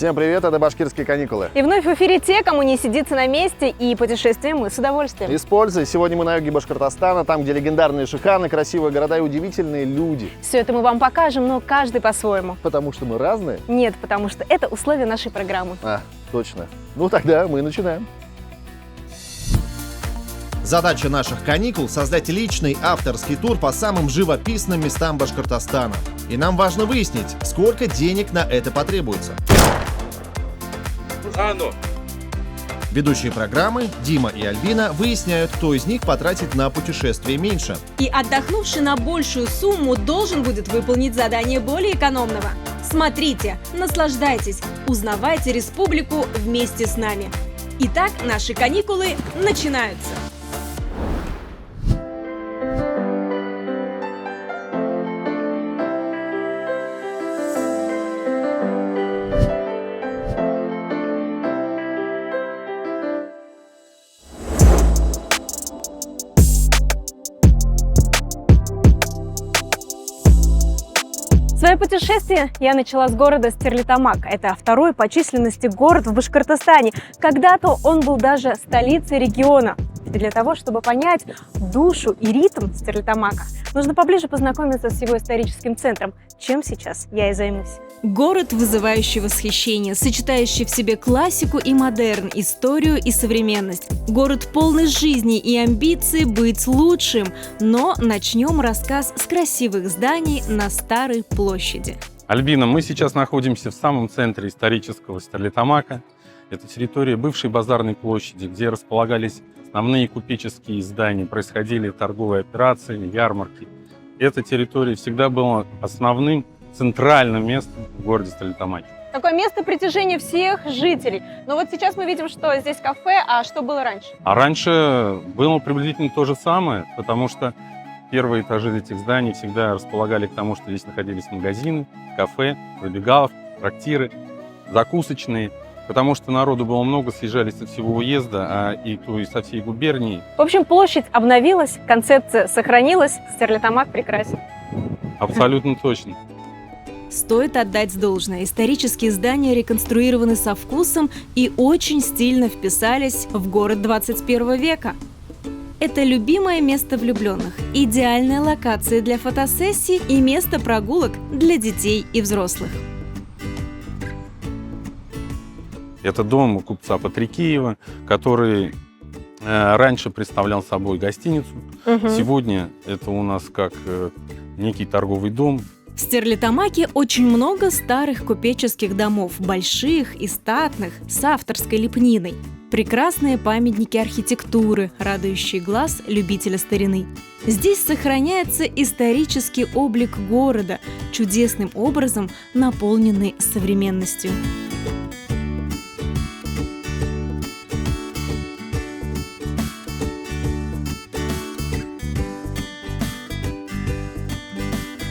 Всем привет, это «Башкирские каникулы». И вновь в эфире те, кому не сидится на месте, и путешествуем мы с удовольствием. Используй. Сегодня мы на юге Башкортостана, там, где легендарные Шиханы, красивые города и удивительные люди. Все это мы вам покажем, но каждый по-своему. Потому что мы разные? Нет, потому что это условия нашей программы. Точно. Ну тогда мы начинаем. Задача наших каникул – создать личный авторский тур по самым живописным местам Башкортостана. И нам важно выяснить, сколько денег на это потребуется. Ведущие программы Дима и Альбина выясняют, кто из них потратит на путешествие меньше. И отдохнувший на большую сумму должен будет выполнить задание более экономного. Смотрите, наслаждайтесь, узнавайте республику вместе с нами. Итак, наши каникулы начинаются. Свое путешествие я начала с города Стерлитамак. Это второй по численности город в Башкортостане. Когда-то он был даже столицей региона. И для того, чтобы понять душу и ритм Стерлитамака, нужно поближе познакомиться с его историческим центром, чем сейчас я и займусь. Город, вызывающий восхищение, сочетающий в себе классику и модерн, историю и современность. Город полный жизни и амбиций быть лучшим. Но начнем рассказ с красивых зданий на Старой площади. Альбина, мы сейчас находимся в самом центре исторического Стерлитамака. Это территория бывшей базарной площади, где располагались основные купеческие здания, происходили торговые операции, ярмарки. Эта территория всегда была основным центральным местом в городе Стерлитамаке. Такое место притяжения всех жителей. Но вот сейчас мы видим, что здесь кафе, а что было раньше? А раньше было приблизительно то же самое, потому что первые этажи этих зданий всегда располагали к тому, что здесь находились магазины, кафе, забегаловки, трактиры, закусочные. Потому что народу было много, съезжались со всего уезда, и со всей губернии. В общем, площадь обновилась, концепция сохранилась, Стерлитамак прекрасен. Абсолютно точно. Стоит отдать должное. Исторические здания реконструированы со вкусом и очень стильно вписались в город 21 века. Это любимое место влюбленных, идеальная локация для фотосессий и место прогулок для детей и взрослых. Это дом купца Патрикеева, который раньше представлял собой гостиницу. Сегодня это у нас как некий торговый дом. В Стерлитамаке очень много старых купеческих домов, больших и статных, с авторской лепниной. Прекрасные памятники архитектуры, радующие глаз любителя старины. Здесь сохраняется исторический облик города, чудесным образом наполненный современностью.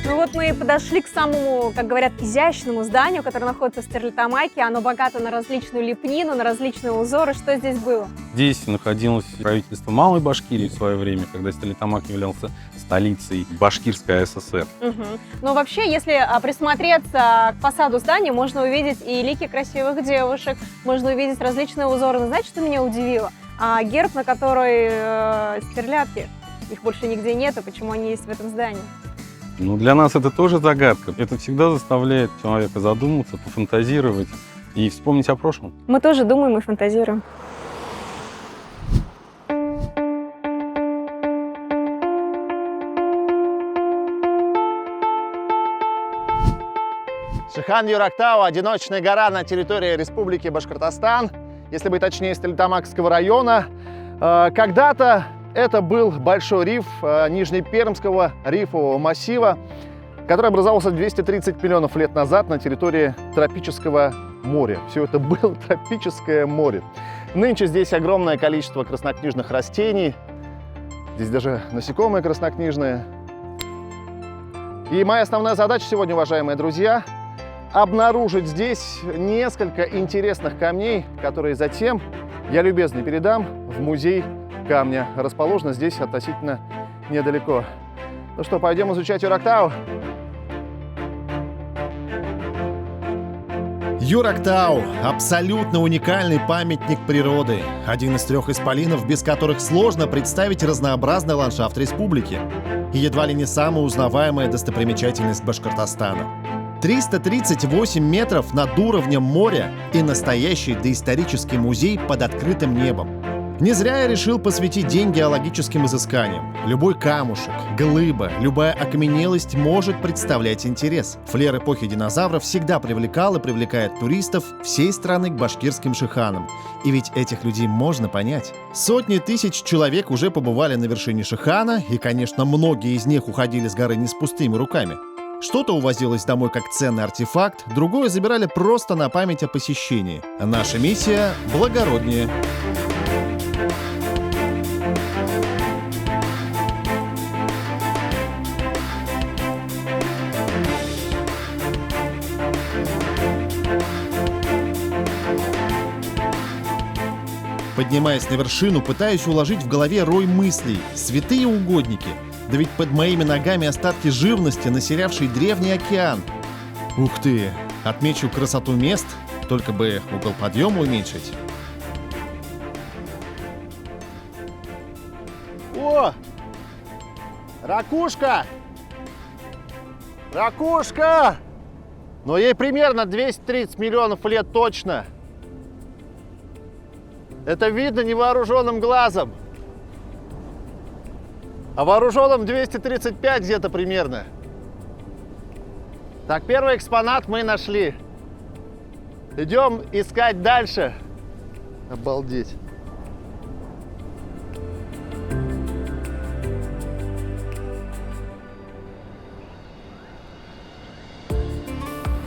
Ну вот мы и подошли к самому, как говорят, изящному зданию, которое находится в Стерлитамаке. Оно богато на различную лепнину, на различные узоры. Что здесь было? Здесь находилось правительство Малой Башкирии в свое время, когда Стерлитамак являлся столицей Башкирской ССР. Но вообще, если присмотреться к фасаду здания, можно увидеть и лики красивых девушек, можно увидеть различные узоры. Но знаете, что меня удивило? Герб, на который стерлядки, их больше нигде нет, и почему они есть в этом здании? Ну, для нас это тоже загадка. Это всегда заставляет человека задуматься, пофантазировать и вспомнить о прошлом. Мы тоже думаем и фантазируем. Шихан-Юрактау – одиночная гора на территории Республики Башкортостан, если быть точнее, Стерлитамакского района. Когда-то это был большой риф Нижнепермского рифового массива, который образовался 230 миллионов лет назад на территории тропического моря. Все это было тропическое море. Нынче здесь огромное количество краснокнижных растений. Здесь даже насекомые краснокнижные. И моя основная задача сегодня, уважаемые друзья, обнаружить здесь несколько интересных камней, которые затем я любезно передам в музей камня. Расположено здесь относительно недалеко. Ну что, пойдем изучать Юрактау? Юрактау – абсолютно уникальный памятник природы. Один из 3 исполинов, без которых сложно представить разнообразный ландшафт республики. И едва ли не самая узнаваемая достопримечательность Башкортостана. 338 метров над уровнем моря и настоящий доисторический музей под открытым небом. Не зря я решил посвятить день геологическим изысканиям. Любой камушек, глыба, любая окаменелость может представлять интерес. Флер эпохи динозавров всегда привлекал и привлекает туристов всей страны к башкирским шиханам. И ведь этих людей можно понять. Сотни тысяч человек уже побывали на вершине Шихана, и, конечно, многие из них уходили с горы не с пустыми руками. Что-то увозилось домой как ценный артефакт, другое забирали просто на память о посещении. Наша миссия благороднее. Поднимаясь на вершину, пытаюсь уложить в голове рой мыслей. Святые угодники. Да ведь под моими ногами остатки живности, населявшей древний океан. Ух ты! Отмечу красоту мест, только бы угол подъема уменьшить. О! Ракушка! Ракушка! Но ей примерно 230 миллионов лет точно. Это видно невооруженным глазом. А вооруженным 235 где-то примерно. Так, первый экспонат мы нашли. Идем искать дальше. Обалдеть.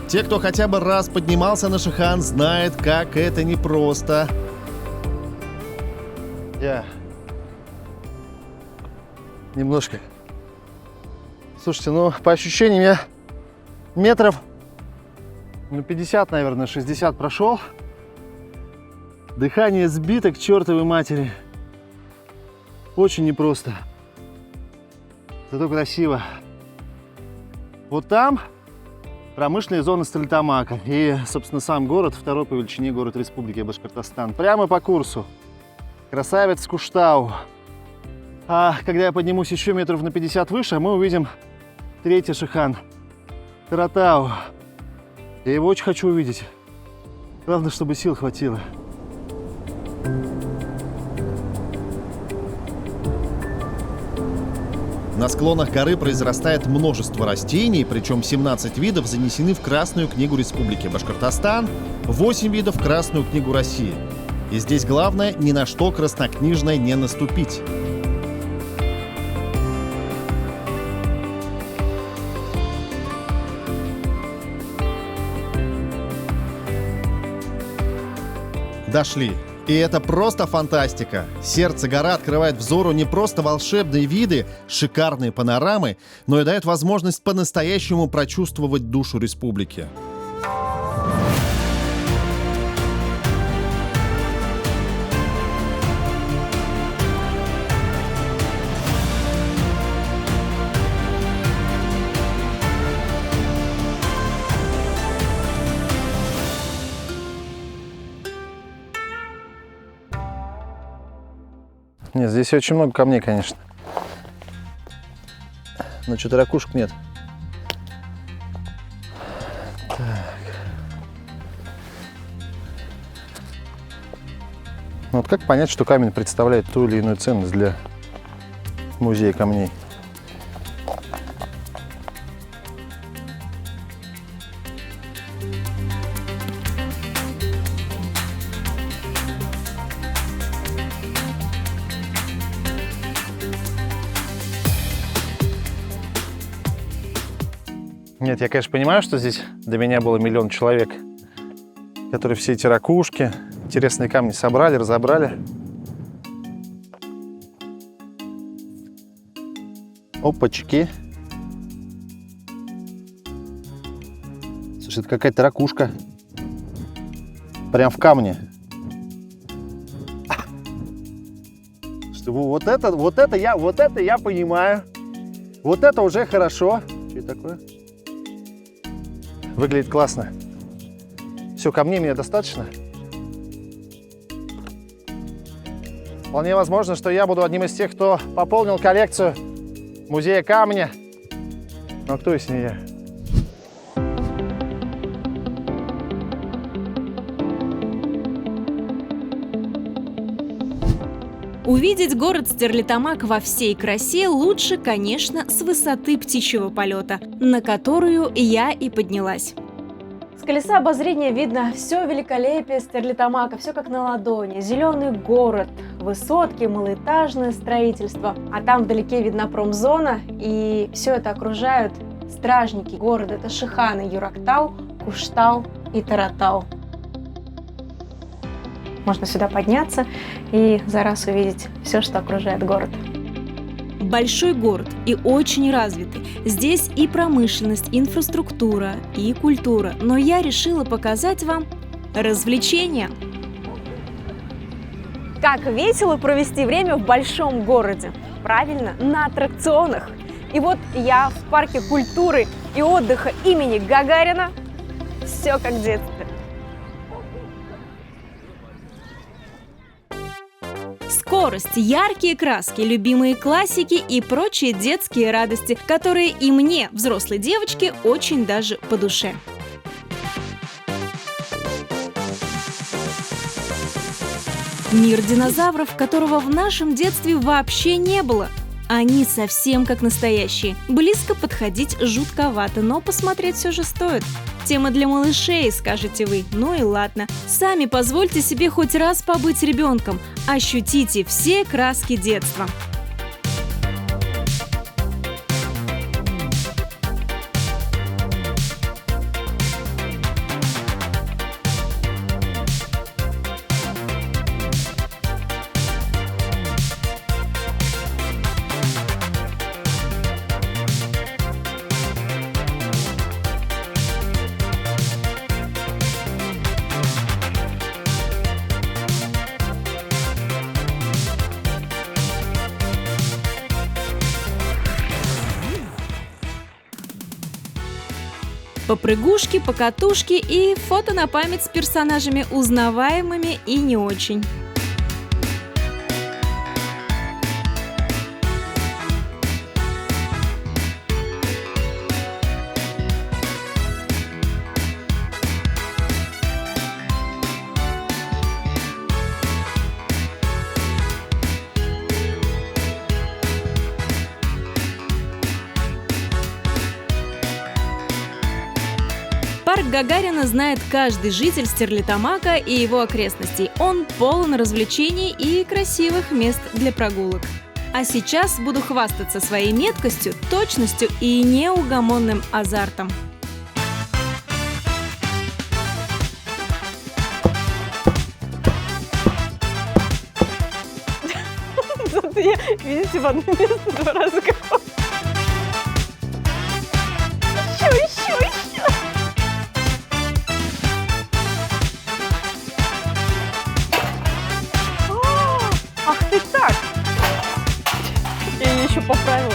Те, кто хотя бы раз поднимался на Шихан, знают, как это непросто. Я немножко. Слушайте, ну, по ощущениям, я метров 50, наверное, 60 прошел. Дыхание сбито к чертовой матери. Очень непросто. Зато красиво. Вот там промышленная зона Стерлитамака. И, собственно, сам город, второй по величине город Республики Башкортостан. Прямо по курсу. Красавец Куштау. А когда я поднимусь еще метров на 50 выше, мы увидим третий Шихан. Таратау. Я его очень хочу увидеть. Главное, чтобы сил хватило. На склонах горы произрастает множество растений, причем 17 видов занесены в Красную книгу Республики Башкортостан, 8 видов в Красную книгу России. И здесь главное ни на что краснокнижное не наступить. Дошли. И это просто фантастика. Сердце горы открывает взору не просто волшебные виды, шикарные панорамы, но и дает возможность по-настоящему прочувствовать душу республики. Нет, здесь очень много камней, конечно. Но что-то ракушек нет. Так. Ну вот как понять, что камень представляет ту или иную ценность для музея камней? Нет, я, конечно, понимаю, что здесь до меня было 1 миллион человек, которые все эти ракушки, интересные камни собрали, разобрали. Опачки. Слушай, это какая-то ракушка. Прям в камне. Слушай, вот это я понимаю. Вот это уже хорошо. Что это такое? Выглядит классно. Все, камней мне достаточно. Вполне возможно, что я буду одним из тех, кто пополнил коллекцию музея камня. Но кто, если не я? Увидеть город Стерлитамак во всей красе лучше, конечно, с высоты птичьего полета, на которую я и поднялась. С колеса обозрения видно все великолепие Стерлитамака, все как на ладони. Зеленый город, высотки, малоэтажное строительство. А там вдалеке видна промзона, и все это окружают стражники города. Это Шиханы, Юрактау, Куштау и Таратау. Можно сюда подняться и за раз увидеть все, что окружает город. Большой город и очень развитый. Здесь и промышленность, инфраструктура, и культура. Но я решила показать вам развлечения. Как весело провести время в большом городе? Правильно, на аттракционах. И вот я в парке культуры и отдыха имени Гагарина. Все как в детстве. Скорость, яркие краски, любимые классики и прочие детские радости, которые и мне, взрослой девочке, очень даже по душе. Мир динозавров, которого в нашем детстве вообще не было. Они совсем как настоящие. Близко подходить жутковато, но посмотреть все же стоит. Тема для малышей, скажете вы. Ну и ладно. Сами позвольте себе хоть раз побыть ребенком. Ощутите все краски детства. Попрыгушки, покатушки и фото на память с персонажами узнаваемыми и не очень. Парк Гагарина знает каждый житель Стерлитамака и его окрестностей. Он полон развлечений и красивых мест для прогулок. А сейчас буду хвастаться своей меткостью, точностью и неугомонным азартом. Видите, в одно место 2 раза копал. Еще. Ах ты так! Я ее еще поправила.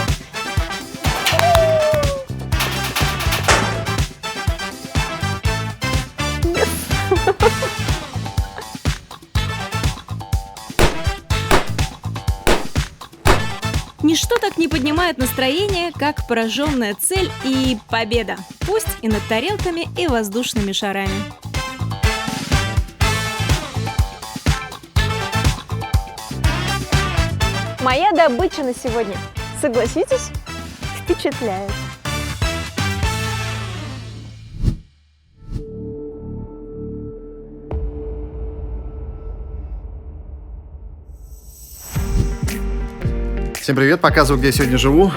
Ничто так не поднимает настроение, как пораженная цель и победа. Пусть и над тарелками, и воздушными шарами. Моя добыча на сегодня, согласитесь, впечатляет. Всем привет, показываю, где я сегодня живу.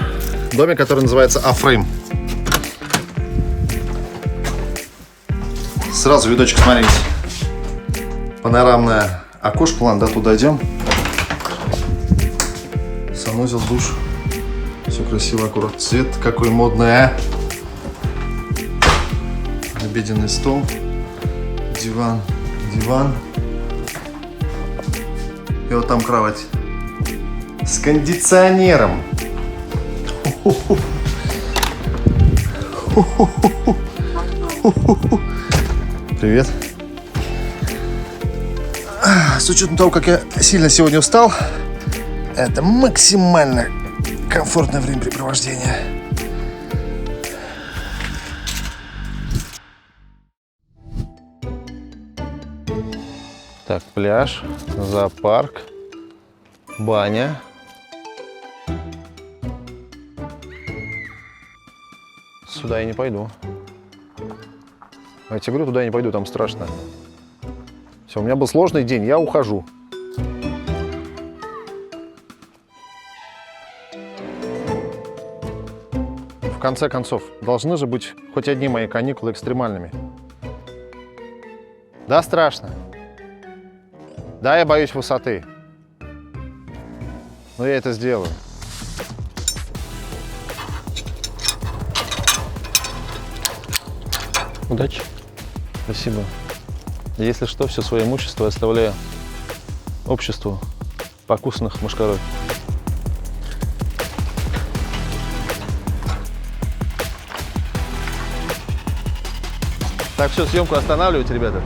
В доме, который называется А-Фрейм. Сразу видочек, смотрите. Панорамное окошко, ладно, да, туда идем. Санузел, душ. Все красиво, аккуратно. Цвет какой модный, а? Обеденный стол. Диван. И вот там кровать. С кондиционером. Привет. С учетом того, как я сильно сегодня устал, это максимально комфортное времяпрепровождение. Так, пляж, зоопарк, баня. Сюда я не пойду. Я тебе говорю, туда я не пойду, там страшно. Все, у меня был сложный день, я ухожу. В конце концов, должны же быть хоть одни мои каникулы экстремальными. Да, страшно. Да, я боюсь высоты. Но я это сделаю. Удачи. Спасибо. Если что, все свое имущество оставляю обществу покусанных мошкарой. Так, все, съемку останавливайте, ребята.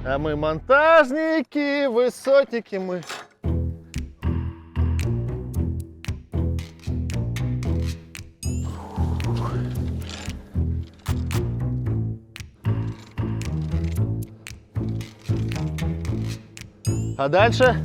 А мы монтажники, высотники мы. А дальше?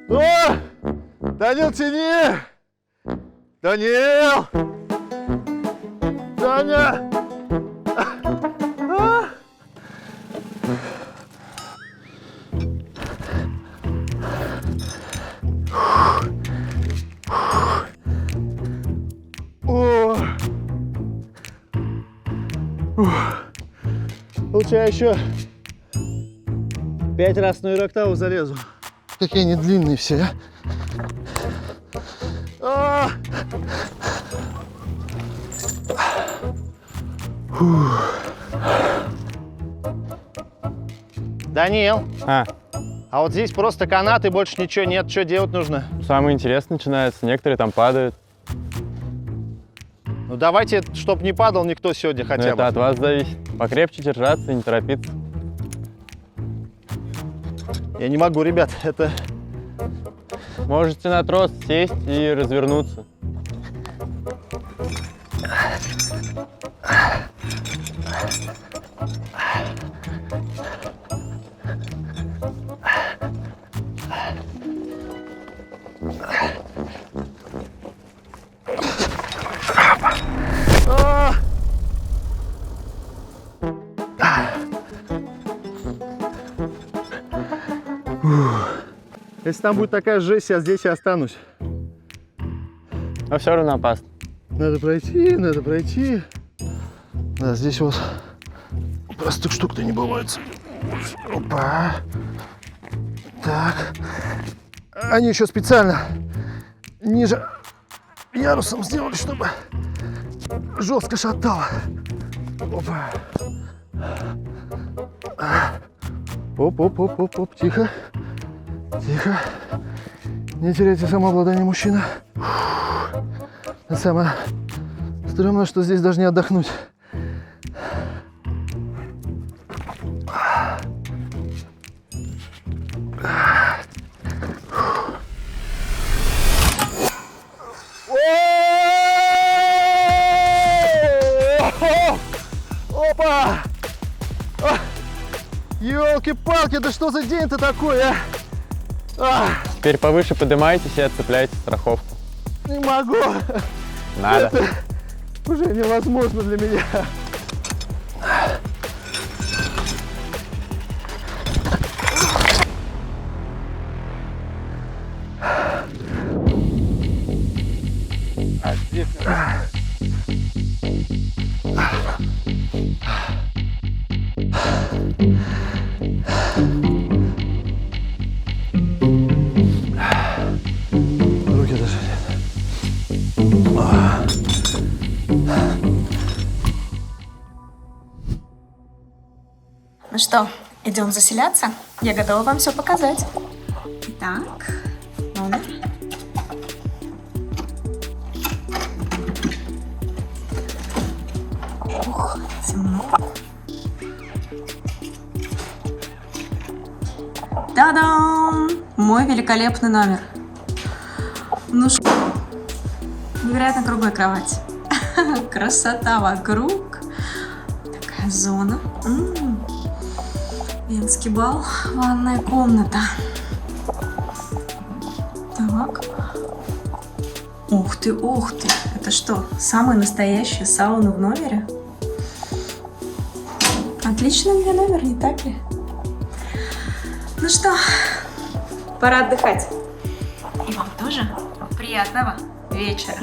О! Данил, тяни! Данил! Даня! Лучше я еще 5 раз на Юрактаву залезу. Какие они длинные все, а? Данил, а вот здесь просто канат и больше ничего нет. Что делать нужно? Самое интересное начинается. Некоторые там падают. Ну давайте, чтоб не падал никто сегодня хотя бы. Это от вас зависит. Покрепче держаться и не торопиться. Я не могу, ребят, это... Можете на трос сесть и развернуться. Если там будет такая жесть, я здесь и останусь. Но все равно опасно. Надо пройти, надо пройти. Да, здесь вот простых штук-то не бывает. Опа. Так. Они еще специально ниже ярусом сделали, чтобы жестко шатало. Опа. Оп, тихо. Тихо. Не теряйте самообладание, мужчина. Это самое стрёмное, что здесь даже не отдохнуть. Опа! Ёлки-палки, да что за день-то такой, а? Теперь повыше поднимайтесь и отцепляйте страховку. Не могу. Надо. Это уже невозможно для меня. Руки даже нет. что, идем заселяться? Я готова вам все показать. Итак, номер. Ух, темно. Та-дам! Мой великолепный номер. Ну что, невероятно круглая кровать. Красота вокруг. Такая зона. Венский бал. Ванная комната. Так. Ух ты, ух ты. Это что, самая настоящая сауна в номере? Отличный у меня номер, не так ли? Ну что, пора отдыхать. И вам тоже приятного вечера.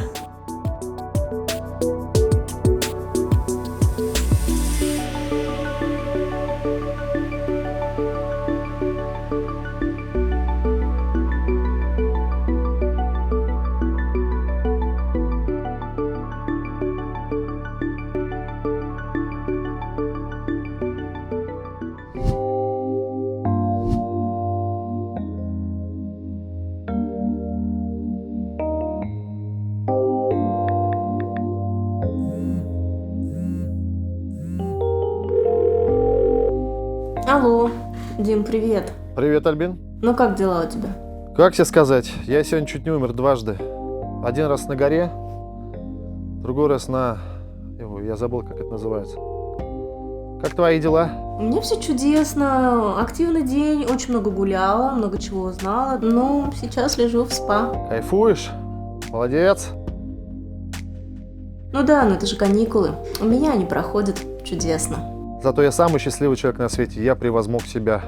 Алло, Дим, привет. Привет, Альбин. Ну как дела у тебя? Как тебе сказать? Я сегодня чуть не умер дважды. Один раз на горе, другой раз на... Я забыл, как это называется. Как твои дела? У меня все чудесно, активный день, очень много гуляла, много чего узнала. Ну, сейчас лежу в спа. Кайфуешь? Молодец. Ну да, но это же каникулы. У меня они проходят чудесно. Зато я самый счастливый человек на свете. Я превозмог себя.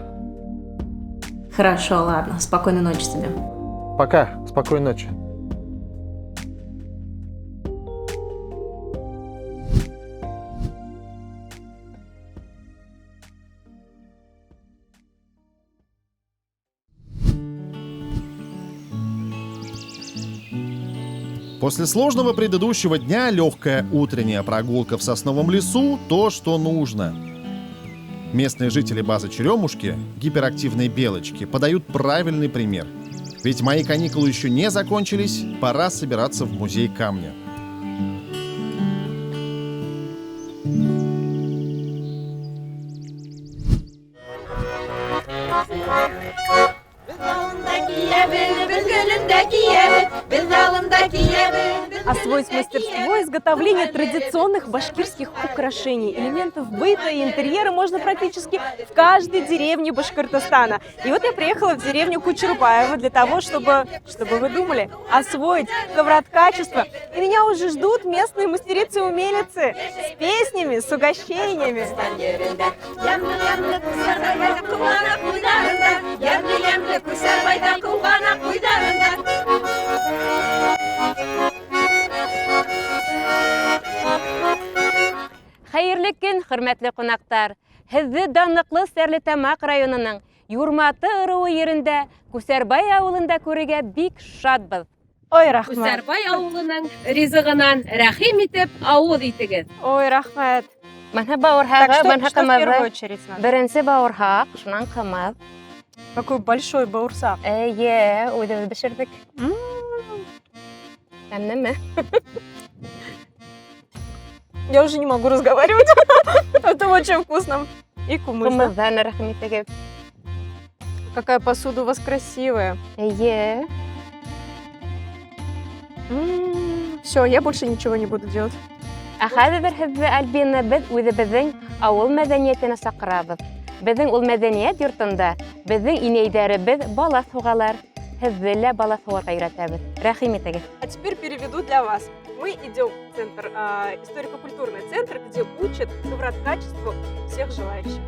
Хорошо, ладно. Спокойной ночи тебе. Пока. Спокойной ночи. После сложного предыдущего дня легкая утренняя прогулка в сосновом лесу – то, что нужно. Местные жители базы Черемушки, гиперактивные белочки, подают правильный пример. Ведь мои каникулы еще не закончились, пора собираться в музей камня. Освоить мастерство изготовления традиционных башкирских украшений, элементов быта и интерьера можно практически в каждой деревне Башкортостана. И вот я приехала в деревню Кучербаево для того, чтобы вы думали, освоить коврат-качество. И меня уже ждут местные мастерицы-умелицы с песнями, с угощениями. Хәерле көн, хөрмәтле кунаклар. Һезне данлыклы Стәрлетамак районының Юрматы ыруы ерендә Күсәрбай авылында күрергә бик шатбыз. Ой, рахмәт. Күсәрбай авылының ризыгынан рәхим итеп авыз итегез. Ой, рахмәт. Менә Так, бауырһагы, что менә в первую кымызы. очередь надо? Беренче бауырһак, шуннан кымыз. Какой большой баурсак. Әйе, үзебез бешердек. Тәмлеме? Я уже не могу разговаривать. Это очень вкусно. И кумысно. Кымыздан рәхим итегез. Какая посуда у вас красивая. Әйе. Все, я больше ничего не буду делать. Хәзер һезне Альбина без үзебезнең авыл мәдәниятенә сакырабыз. Безнең ул мәдәният йортында безнең инәйдәребез бала сугалар. Һезне лә бала сугарга өйрәтәбез. Рәхим итегез. А теперь переведу для вас. Мы идем в центр, историко-культурный центр, где учат коврат-качеству всех желающих.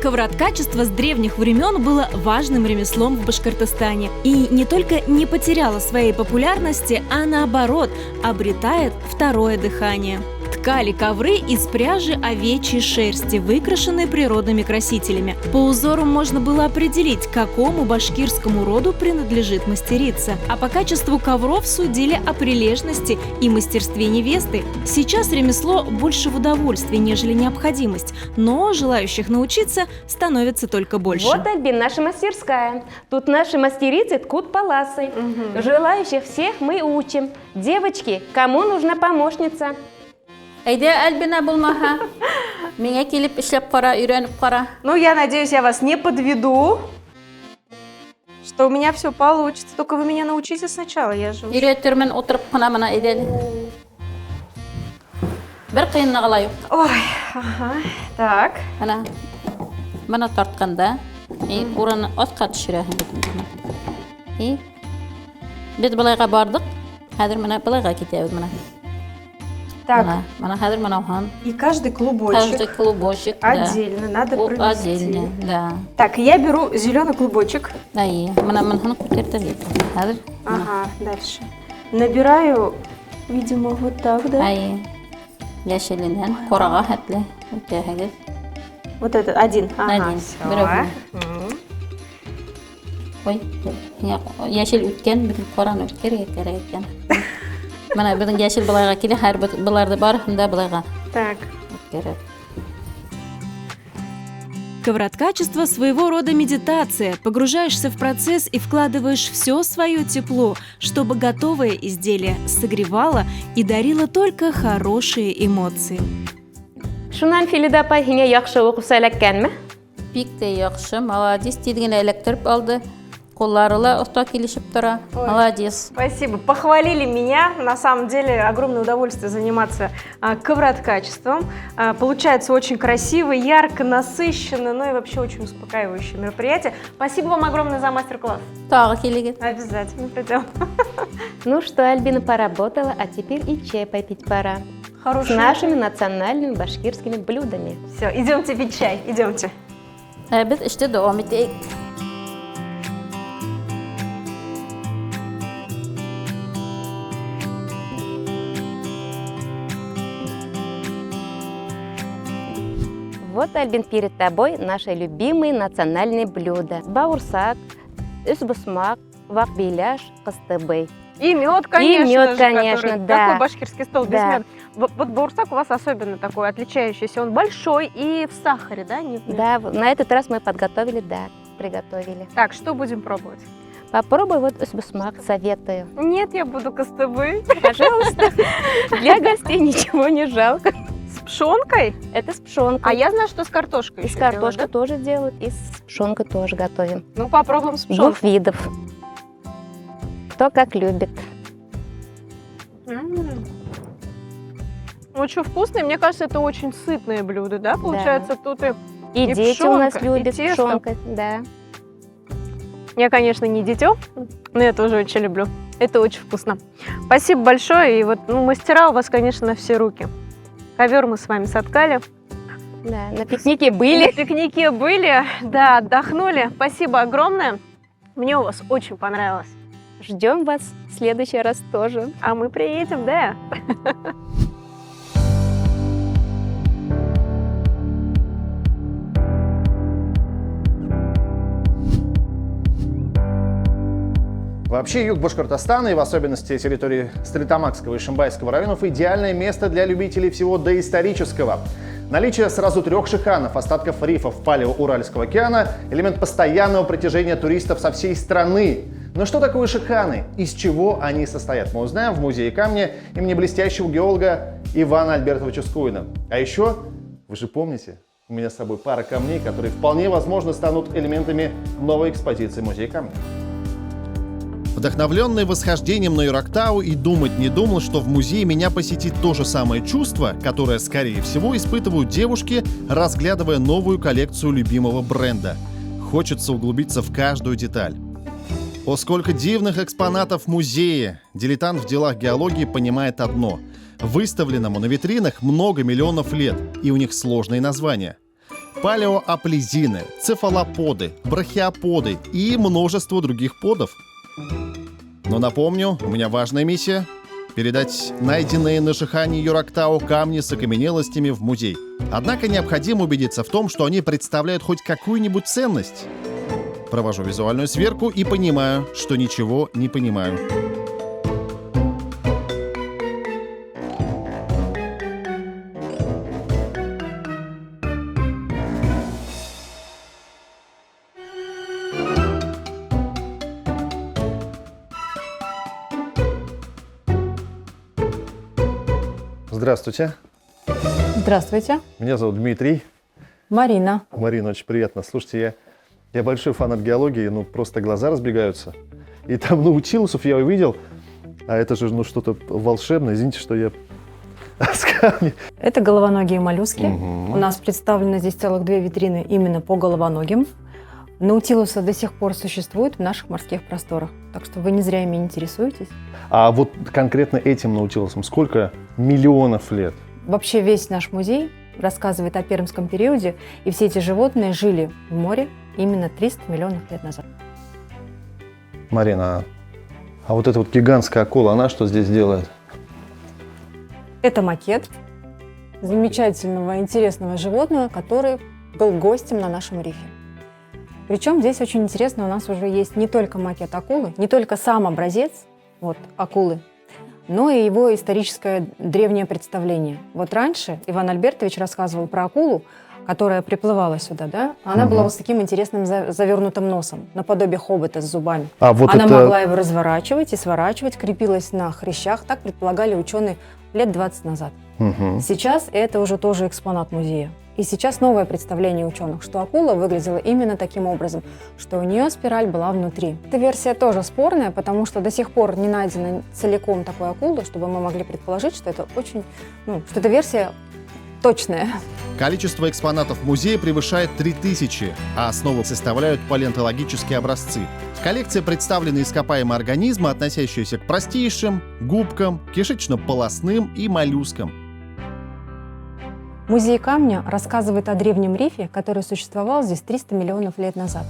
Коврат-качество с древних времен было важным ремеслом в Башкортостане. И не только не потеряло своей популярности, а наоборот, обретает второе дыхание. ткали ковры из пряжи овечьей шерсти, выкрашенной природными красителями. По узору можно было определить, к какому башкирскому роду принадлежит мастерица. А по качеству ковров судили о прилежности и мастерстве невесты. Сейчас ремесло больше в удовольствии, нежели необходимость, но желающих научиться становится только больше. Вот, Альбин, наша мастерская. Тут наши мастерицы ткут паласы. Желающих всех мы учим. Девочки, кому нужна помощница? Әйдә, Альбина булмаһа, миңа килеп эшләп кара, өйрәнеп кара. Ну, я надеюсь, я вас не подведу, что у меня все получится. Только вы меня научите сначала, я же... Өйрәтермен утырып кына мына әйдәле. Бер кыенлыгы ла юк. Ой, ага, так. Мына тартканда, урын атка төшерәһең. Без былайга бардык. Хәзер мына былайга китәбез мына. Так, Мана хәзер мына ухан. и каждый клубочек Каждый клубочек. отдельно надо провести. Отдельно, да. Так, я беру зеленый клубочек. Мына моны күтәртәбез. Хәзер. Ага, дальше. Набираю, видимо, вот так, да? Яшеленнән карага хәтле. Үтәһегез. Вот этот один. Ага, Один. всё. Берем. Ой, яшел үткән, бит караны үткәргә кирәк икән. Мана безнең яшел былайга килә, һәр буларда барында былайга Так. кирәк. Ковроткачество – своего рода медитация. Погружаешься в процесс и вкладываешь все свое тепло, чтобы готовое изделие согревало и дарило только хорошие эмоции. Шуннан Филида апай һиңә яхшы укып сөйләткәнме? Бик тә яхшы, молодец, тидгән электрип алды. Коллары ла оста килешеп тора. Молодец. Спасибо. Похвалили меня. На самом деле огромное удовольствие заниматься ковроткачеством. Получается очень красиво, ярко, насыщенно, ну и вообще очень успокаивающее мероприятие. Спасибо вам огромное за мастер-класс. Тагы килегез. Обязательно придем. Ну что, Альбина поработала, а теперь и чай попить пора. С Хороший. нашими национальными башкирскими блюдами. Все, идемте пить чай. Идемте. Без эштә дәвам итәйек. Вот, Альбин, перед тобой наши любимые национальные блюда. Баурсак, үсбусмак, вакбиляш, кыстыбый. И мед, конечно. И мед, же, конечно, который- да. Такой башкирский стол без Да. меда. Вот баурсак у вас особенно такой отличающийся. Он большой и в сахаре, да? Да, на этот раз мы подготовили, да, приготовили. Так, что будем пробовать? Попробуй вот үсбусмак, советую. Нет, я буду костыбы. Пожалуйста, для гостей ничего не жалко. С пшенкой? Это с пшенкой. А я знаю, что с картошкой. И с еще делают, картошкой да? тоже делают, и с пшенкой тоже готовим. Ну, попробуем с Двух пшенкой. видов. Кто как любит. Очень вкусные. Мне кажется, это очень сытные блюда, да? Получается, тут и... И, И дети у нас пшёнка, и любят тесто. пшенкой, да. Я, конечно, не дитё, но я тоже очень люблю. Это очень вкусно. Спасибо большое. И вот мастера у вас, конечно, на все руки. Ковер мы с вами соткали. Да, на пикнике На были. пикнике были, да, отдохнули. Спасибо огромное. Мне у вас очень понравилось. Ждем вас в следующий раз тоже. А мы приедем, да? Вообще, юг Башкортостана и в особенности территории Стерлитамакского и Шимбайского районов – идеальное место для любителей всего доисторического. Наличие сразу 3 шиханов, остатков рифов Палео-Уральского океана – элемент постоянного притяжения туристов со всей страны. Но что такое шиханы? Из чего они состоят? Мы узнаем в Музее камня имени блестящего геолога Ивана Альбертовича Скуйна. А еще, вы же помните, у меня с собой пара камней, которые вполне возможно станут элементами новой экспозиции Музея камня. Вдохновленный восхождением на Юрактау и думать не думал, что в музее меня посетит то же самое чувство, которое, скорее всего, испытывают девушки, разглядывая новую коллекцию любимого бренда. Хочется углубиться в каждую деталь. О, сколько дивных экспонатов в музее! Дилетант в делах геологии понимает одно. Выставленному на витринах много миллионов лет, и у них сложные названия. Палеоаплезины, цефалоподы, брахиоподы и множество других подов. Но напомню, у меня важная миссия передать найденные на Шихане Юрактау камни с окаменелостями в музей. Однако необходимо убедиться в том, что они представляют хоть какую-нибудь ценность. Провожу визуальную сверку и понимаю, что ничего не понимаю. Здравствуйте. Здравствуйте. Меня зовут Дмитрий. Марина. Марина, очень приятно. Слушайте, я большой фанат геологии, ну просто глаза разбегаются. И там, научился, я увидел, а это же что-то волшебное. Извините, что я с камня. Это головоногие моллюски. Угу. У нас представлены здесь целых 2 витрины именно по головоногим. Наутилусы до сих пор существуют в наших морских просторах. Так что вы не зря ими интересуетесь. А вот конкретно этим наутилусом сколько миллионов лет? Вообще весь наш музей рассказывает о пермском периоде, и все эти животные жили в море именно 300 миллионов лет назад. Марина, а вот эта вот гигантская акула, она что здесь делает? Это макет замечательного, интересного животного, который был гостем на нашем рифе. Причем здесь очень интересно, у нас уже есть не только макет акулы, не только сам образец вот, акулы, но и его историческое древнее представление. Вот раньше Иван Альбертович рассказывал про акулу, которая приплывала сюда, да? Она была вот с таким интересным завернутым носом, наподобие хобота с зубами. А вот Она это... могла его разворачивать и сворачивать, крепилась на хрящах, так предполагали ученые лет 20 назад. Угу. Сейчас это уже тоже экспонат музея. И сейчас новое представление ученых, что акула выглядела именно таким образом, что у нее спираль была внутри. Эта версия тоже спорная, потому что до сих пор не найдено целиком такой акулы, чтобы мы могли предположить, что это очень, что эта версия точная. Количество экспонатов музея превышает 3000, а основу составляют палеонтологические образцы. В коллекции представлены ископаемые организмы, относящиеся к простейшим, губкам, кишечно-полостным и моллюскам. Музей камня рассказывает о древнем рифе, который существовал здесь 300 миллионов лет назад.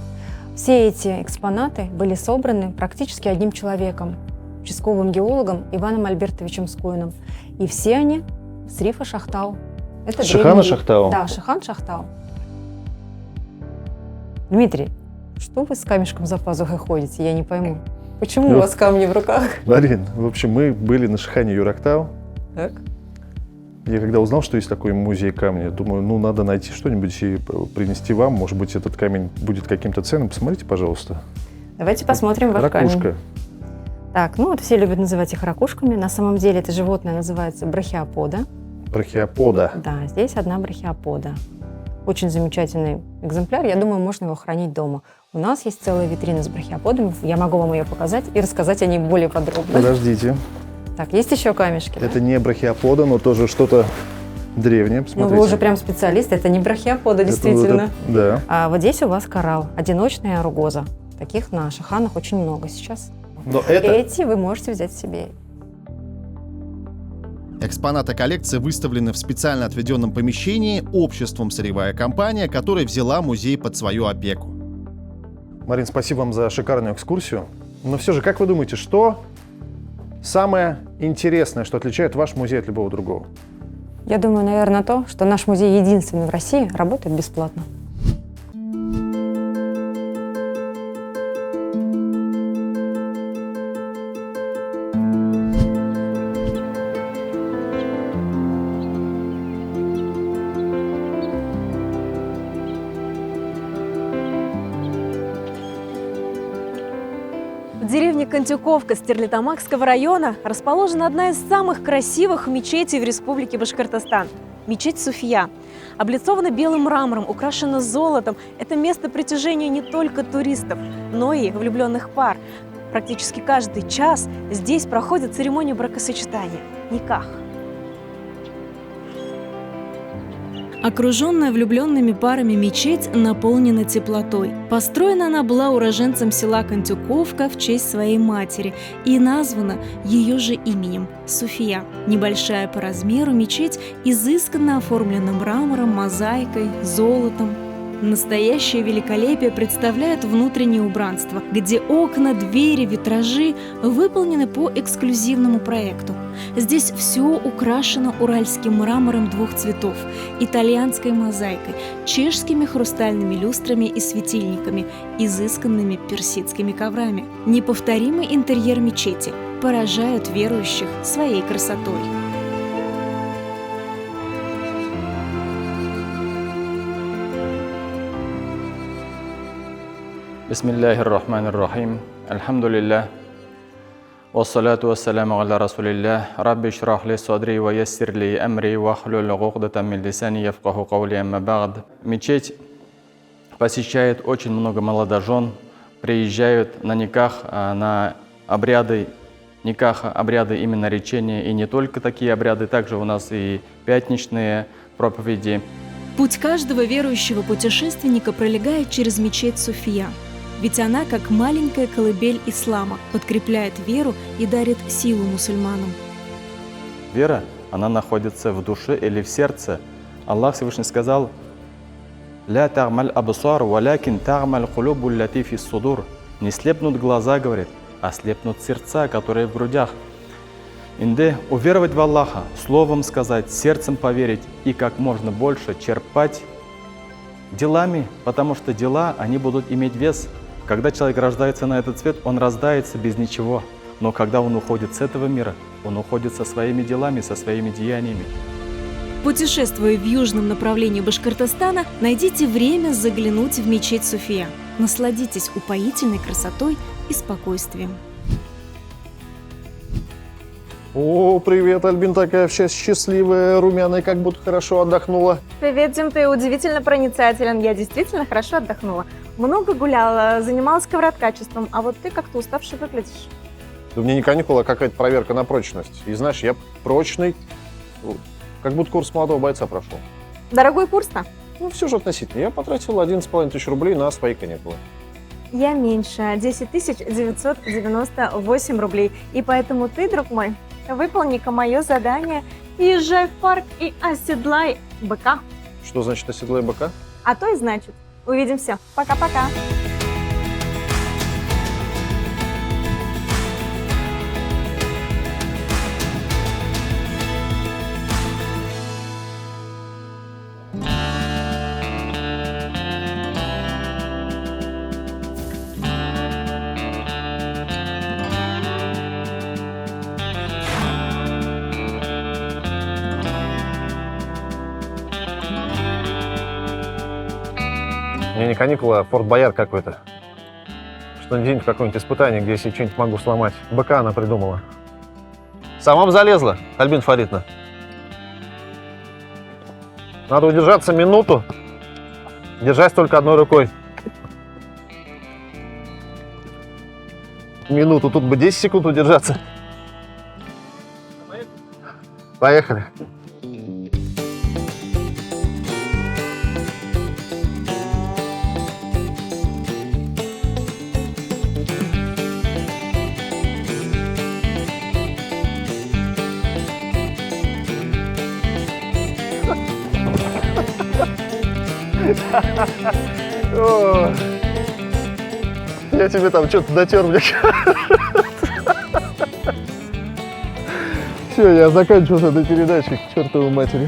Все эти экспонаты были собраны практически одним человеком, участковым геологом Иваном Альбертовичем Скуиным. И все они с рифа Шахтау. Это Шихана древний риф. Шахтау? Да, Шихан Шахтау. Дмитрий, что вы с камешком за пазухой ходите? Я не пойму. Почему у вас камни в руках? Марин, в общем, мы были на Шихане Юрактау. Так. Я когда узнал, что есть такой музей камня, думаю, надо найти что-нибудь и принести вам. Может быть, этот камень будет каким-то ценным. Посмотрите, пожалуйста. Давайте посмотрим ваш камень. Ракушка. Так, вот все любят называть их ракушками. На самом деле это животное называется брахиопода. Брахиопода. Да, здесь одна брахиопода. Очень замечательный экземпляр. Я думаю, можно его хранить дома. У нас есть целая витрина с брахиоподами. Я могу вам ее показать и рассказать о ней более подробно. Подождите. Так, есть еще камешки? Это не брахиопода, но тоже что-то древнее. Посмотрите. Вы уже прям специалист. Это не брахиопода, действительно. Да. А вот здесь у вас коралл. Одиночная аругоза. Таких на Шиханах очень много сейчас. Но это... Эти вы можете взять себе. Экспонаты коллекции выставлены в специально отведенном помещении обществом «Сырьевая компания», которая взяла музей под свою опеку. Марин, спасибо вам за шикарную экскурсию. Но все же, как вы думаете, что самое интересное, что отличает ваш музей от любого другого? Я думаю, наверное, то, что наш музей единственный в России работает бесплатно. В деревне Кантюковка Стерлитамакского района расположена одна из самых красивых мечетей в Республике Башкортостан – мечеть Суфия. Облицована белым мрамором, украшена золотом. Это место притяжения не только туристов, но и влюбленных пар. Практически каждый час здесь проходит церемония бракосочетания – никах. Окруженная влюбленными парами мечеть наполнена теплотой. Построена она была уроженцем села Кантюковка в честь своей матери и названа ее же именем – Суфия. Небольшая по размеру мечеть изысканно оформлена мрамором, мозаикой, золотом. Настоящее великолепие представляет внутреннее убранство, где окна, двери, витражи выполнены по эксклюзивному проекту. Здесь все украшено уральским мрамором двух цветов, итальянской мозаикой, чешскими хрустальными люстрами и светильниками, изысканными персидскими коврами. Неповторимый интерьер мечети поражает верующих своей красотой. Бисмиллахир рахманир рахим. Альхамдулиллах. Вассалату вассаламу аля расулиллах. Рабби шрах ли садри ва яссир ли амри ва хлюль гухдатам мин лисани яфкаху каули амма бa'д. Мечеть посещает очень много молодожен, приезжают на никах, на обряды никаха, обряды именно речения, и не только такие обряды, также у нас и пятничные проповеди. Путь каждого верующего путешественника пролегает через мечеть Суфия. Ведь она, как маленькая колыбель ислама, подкрепляет веру и дарит силу мусульманам. Вера, она находится в душе или в сердце. Аллах Всевышний сказал: «Ля тагмаль абсар, валякин тагмаль кулубу лати фи судур». Не слепнут глаза, говорит, а слепнут сердца, которые в грудях. Инде уверовать в Аллаха, словом сказать, сердцем поверить и как можно больше черпать делами, потому что дела, они будут иметь вес. Когда человек рождается на этот свет, он рождается без ничего. Но когда он уходит с этого мира, он уходит со своими делами, со своими деяниями. Путешествуя в южном направлении Башкортостана, найдите время заглянуть в мечеть Суфия. Насладитесь упоительной красотой и спокойствием. О, привет, Альбин, такая вся счастливая, румяная, как будто хорошо отдохнула. Привет, Дим, ты удивительно проницателен. Я действительно хорошо отдохнула. Много гуляла, занималась ковроткачеством, а вот ты как-то уставший выглядишь. Да у меня не каникула, а какая-то проверка на прочность. И знаешь, я прочный, как будто курс молодого бойца прошел. Дорогой курс-то? Ну, все же относительно. Я потратил 11,5 тысяч рублей на свои каникулы. Я меньше, 10 998 рублей. И поэтому ты, друг мой, выполни-ка мое задание и езжай в парк и оседлай быка. Что значит оседлай быка? А то и значит. Увидимся. Пока-пока. У меня не каникула, а Форт Боярд какой-то. Что-нибудь, какое-нибудь испытание, где я себе что-нибудь могу сломать. Быка она придумала. Сама бы залезла, Альбин Фаритовна. Надо удержаться минуту, держась только одной рукой. Минуту, тут бы 10 секунд удержаться. Поехали. О, я тебе там что-то дотер, мне кажется. Все, я заканчиваю с этой передачей, к чертовой матери.